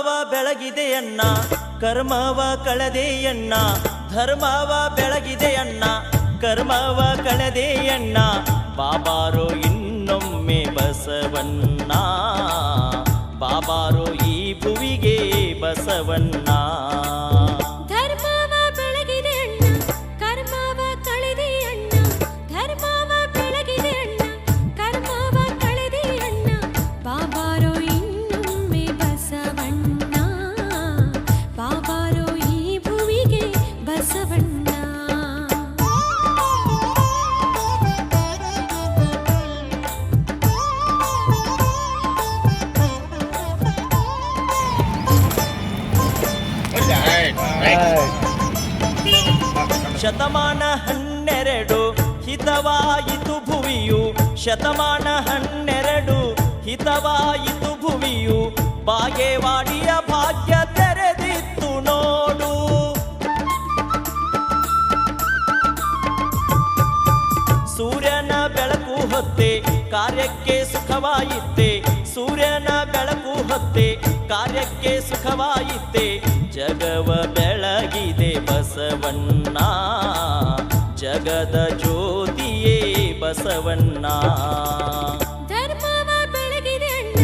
ಧರ್ಮವ ಬೆಳಗಿದೆಯಣ್ಣ ಕರ್ಮವ ಕಳೆದೆಯಣ್ಣ ಧರ್ಮವ ಬೆಳಗಿದೆಯಣ್ಣ ಕರ್ಮವ ಕಳೆದೆಯಣ್ಣ ಬಾಬಾರೋ ಇನ್ನೊಮ್ಮೆ ಬಸವಣ್ಣ ಬಾಬಾರೋ ಈ ಭುವಿಗೆ ಬಸವಣ್ಣ ಶತಮಾನ 12 ಹಿತವಾಯಿತು ಭುವಿಯು ಶತಮಾನ 12 ಹಿತವಾಯಿತು ಭುವಿಯು ಬಾಗೇವಾಡಿಯ ಭಾಗ್ಯ ತೆರೆದಿತ್ತು ನೋಡು ಸೂರ್ಯನ ಬೆಳಕು ಹೊತ್ತೆ ಕಾರ್ಯಕ್ಕೆ ಸುಖವಾಯಿತೆ ಸೂರ್ಯನ ಬೆಳಕು ಹೊತ್ತೆ ಕಾರ್ಯಕ್ಕೆ ಸುಖವಾಯಿತೆ ಜಗವ ಬೆಳಗಿದೆ ಬಸವಣ್ಣ ಜಗದ ಜ್ಯೋತಿಯೇ ಬಸವಣ್ಣ ಧರ್ಮವ ಬೆಳಗಿದೆ ಅಣ್ಣ